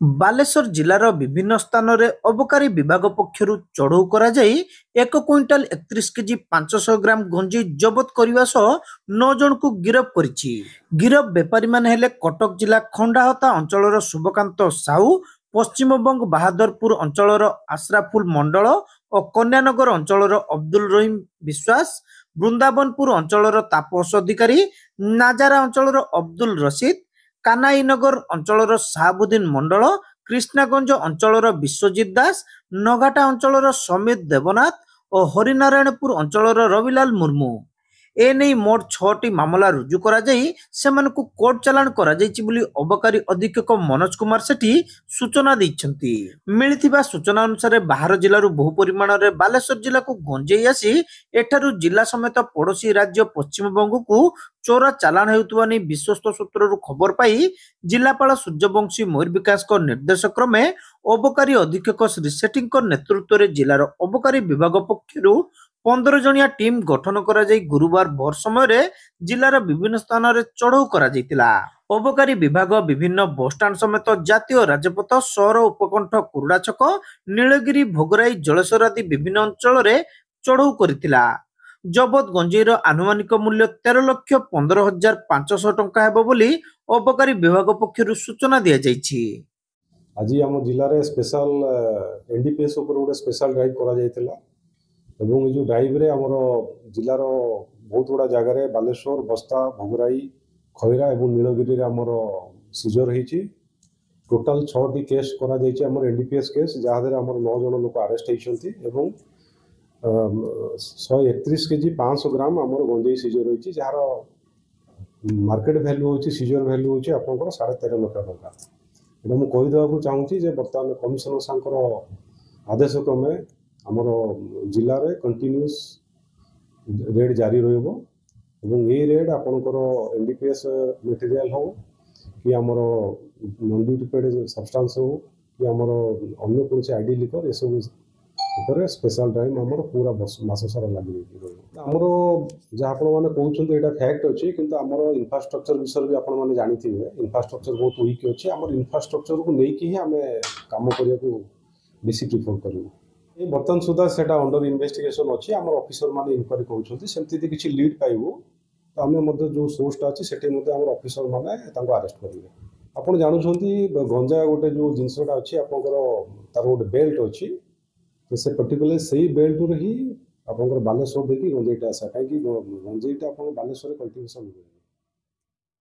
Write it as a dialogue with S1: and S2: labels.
S1: ବାଲେଶ୍ୱର ଜିଲ୍ଲାର ବିଭିନ୍ନ ସ୍ଥାନରେ ଅବକାରୀ ବିଭାଗ ପକ୍ଷରୁ ଚଢ଼ଉ କରାଯାଇ 1 କ୍ୱିଣ୍ଟାଲ 31 କେଜି 500 ଗ୍ରାମ ଗଞ୍ଜେଇ ଜବତ କରିବା ସହ 9 ଜଣଙ୍କୁ ଗିରଫ କରିଛି। ଗିରଫ ବେପାରୀମାନେ ହେଲେ କଟକ ଜିଲ୍ଲା ଖଣ୍ଡାହତା ଅଞ୍ଚଳର ଶୁଭକାନ୍ତ ସାହୁ, ପଶ୍ଚିମବଙ୍ଗ ବାହାଦରପୁର ଅଞ୍ଚଳର ଆଶ୍ରାଫୁଲ ମଣ୍ଡଳ ଓ କନ୍ୟାନଗର ଅଞ୍ଚଳର ଅବ୍ଦୁଲ ରହିମ ବିଶ୍ୱାସ, ବୃନ୍ଦାବନପୁର ଅଞ୍ଚଳର ତାପସ ଅଧିକାରୀ, ନାଜାରା ଅଞ୍ଚଳର ଅବ୍ଦୁଲ ରସିଦ, କାନାଇନଗର ଅଞ୍ଚଳର ସାହାବୁଦ୍ଦିନ ମଣ୍ଡଳ, କ୍ରିଷ୍ଣାଗଞ୍ଜ ଅଞ୍ଚଳର ବିଶ୍ୱଜିତ ଦାସ, ନଗାଟା ଅଞ୍ଚଳର ସମିତ ଦେବନାଥ ଓ ହରିନାରାୟଣପୁର ଅଞ୍ଚଳର ରବିଲାଲ ମୁର୍ମୁ। ଏନେଇ ମୋଟ 6ଟି ମାମଲା ରୁଜୁ କରାଯାଇ ସେମାନଙ୍କୁ କୋର୍ଟ ଚାଲାଣ କରାଯାଇଛି ବୋଲି ଅବକାରୀ ଅଧୀକ୍ଷକ ମନୋଜ କୁମାର ସେଠୀ ସୂଚନା ଦେଇଛନ୍ତି। ମିଳିଥିବା ସୂଚନା ଅନୁସାରେ ବାହାର ଜିଲ୍ଲାରୁ ବହୁ ପରିମାଣରେ ବାଲେଶ୍ୱର ଜିଲ୍ଲାକୁ ଗଞ୍ଜେଇ ଆସି ଏଠାରୁ ଜିଲ୍ଲା ସମେତ ପଡ଼ୋଶୀ ରାଜ୍ୟ ପଶ୍ଚିମବଙ୍ଗକୁ ଚୋରା ଚାଲାଣ ହେଉଥିବା ନେଇ ବିଶ୍ୱସ୍ତ ସୂତ୍ରରୁ ଖବର ପାଇ ଜିଲ୍ଲାପାଳ ସୂର୍ଯ୍ୟବଂଶୀ ମୟୂର ବିକାଶଙ୍କ ନିର୍ଦ୍ଦେଶ କ୍ରମେ ଅବକାରୀ ଅଧୀକ୍ଷକ ଶ୍ରୀ ସେଠୀଙ୍କ ନେତୃତ୍ୱରେ ଜିଲ୍ଲାର ଅବକାରୀ ବିଭାଗ ପକ୍ଷରୁ 15 ଜଣିଆ ଟିମ୍ ଗଠନ କରାଯାଇ ଗୁରୁବାର ଭୋର ସମୟରେ ଜିଲ୍ଲାର ବିଭିନ୍ନ ସ୍ଥାନରେ ଚଢ଼ଉ କରାଯାଇଥିଲା। ଅବକାରୀ ବିଭାଗ ବିଭିନ୍ନ ବସଷ୍ଟାଣ୍ଡ ସମେତ ଜାତୀୟ ରାଜପଥ, ସହର ଉପକଣ୍ଠ, କୁରୁଡା ଛକ, ନୀଳଗିରି, ଭୋଗରାଇ, ଜଳେଶ୍ୱର ଆଦି ବିଭିନ୍ନ ଅଞ୍ଚଳରେ ଚଢ଼ଉ କରିଥିଲା। ଜବତ ଗଞ୍ଜେଇର ଆନୁମାନିକ ମୂଲ୍ୟ 13,15,500 ଟଙ୍କା ହେବ ବୋଲି ଅବକାରୀ ବିଭାଗ ପକ୍ଷରୁ ସୂଚନା ଦିଆଯାଇଛି।
S2: ଆଜି ଆମ ଜିଲ୍ଲାରେ ସ୍ପେଶାଲ ଏନଡିପିଏସ୍ ଉପରେ ଗୋଟେ ସ୍ପେଶାଲ ଡ୍ରାଇଭ୍ କରାଯାଇଥିଲା ଏବଂ ଏ ଯେଉଁ ଡ୍ରାଇଭ୍ରେ ଆମର ଜିଲ୍ଲାର ବହୁତ ଗୁଡ଼ା ଜାଗାରେ ବାଲେଶ୍ୱର, ବସ୍ତା, ଭୋଗରାଇ, ଖଇରା ଏବଂ ନୀଳଗିରିରେ ଆମର ସିଜର ହେଇଛି। ଟୋଟାଲ 6ଟି କେସ୍ କରାଯାଇଛି ଆମର ଏନଡିପିଏସ୍ କେସ୍, ଯାହାଦ୍ୱାରା ଆମର 9 ଜଣ ଲୋକ ଆରେଷ୍ଟ ହେଇଛନ୍ତି ଏବଂ 131 କେଜି 500 ଗ୍ରାମ ଆମର ଗଞ୍ଜେଇ ସିଜର ହୋଇଛି, ଯାହାର ମାର୍କେଟ ଭ୍ୟାଲ୍ୟୁ ହେଉଛି ସିଜର ଭ୍ୟାଲ୍ୟୁ ହେଉଛି ଆପଣଙ୍କର 13.5 ଲକ୍ଷ ଟଙ୍କା। ଏଇଟା ମୁଁ କହିଦେବାକୁ ଚାହୁଁଛି ଯେ ବର୍ତ୍ତମାନ କମିଶନର ସାର୍ଙ୍କର ଆଦେଶ କ୍ରମେ ଆମର ଜିଲ୍ଲାରେ କଣ୍ଟିନ୍ୟୁଅସ୍ ରେଡ୍ ଜାରି ରହିବ ଏବଂ ଏଇ ରେଡ୍ ଆପଣଙ୍କର ଏନଡିପିଏସ୍ ମେଟେରିଆଲ ହେଉ କି ଆମର ନନ୍ ଡ୍ୟୁଟିଫାଇଡ୍ ସବଷ୍ଟାନ୍ସ ହେଉ କି ଆମର ଅନ୍ୟ କୌଣସି ଆଇଡି ଲିକର ଏସବୁ ଉପରେ ସ୍ପେଶାଲ ଡ୍ରାଇଭ୍ ଆମର ପୁରା ମାସ ସାରା ଲାଗି ରହିବ। ଆମର ଯାହା ଆପଣମାନେ କହୁଛନ୍ତି ଏଇଟା ଫ୍ୟାକ୍ଟ ଅଛି, କିନ୍ତୁ ଆମର ଇନଫ୍ରାଷ୍ଟ୍ରକ୍ଚର ବିଷୟରେ ବି ଆପଣମାନେ ଜାଣିଥିବେ ଇନଫ୍ରାଷ୍ଟ୍ରକ୍ଚର ବହୁତ ୱିକ୍ ଅଛି। ଆମର ଇନଫ୍ରାଷ୍ଟ୍ରକ୍ଚରକୁ ନେଇକି ହିଁ ଆମେ କାମ କରିବାକୁ ବେଶୀ ପ୍ରିଫର କରିବୁ। ବର୍ତ୍ତମାନ ସୁଦ୍ଧା ସେଇଟା ଅଣ୍ଡର ଇନଭେଷ୍ଟିଗେସନ୍ ଅଛି, ଆମର ଅଫିସରମାନେ ଇନକ୍ୱାରି କରୁଛନ୍ତି। ସେମିତି ଯଦି କିଛି ଲିଡ୍ ପାଇବୁ ତ ଆମେ ମଧ୍ୟ ଯେଉଁ ସୋର୍ସଟା ଅଛି ସେଠି ମଧ୍ୟ ଆମର ଅଫିସରମାନେ ତାଙ୍କୁ ଆରେଷ୍ଟ କରିବେ। ଆପଣ ଜାଣୁଛନ୍ତି ଗଞ୍ଜା ଗୋଟେ ଯେଉଁ ଜିନିଷଟା ଅଛି ଆପଣଙ୍କର ତାର ଗୋଟେ ବେଲ୍ଟ ଅଛି, ତ ସେ ପର୍ଟିକୁଲାର ସେଇ ବେଲ୍ଟରୁ ହିଁ ଆପଣଙ୍କର ବାଲେଶ୍ୱର ଦେଇକି ଗଞ୍ଜେଇଟା ଆସେ, କାହିଁକି ଗଞ୍ଜେଇଟା ଆପଣ ବାଲେଶ୍ୱରରେ କଲ୍ଟିଭେସନ୍ ହୁଏ।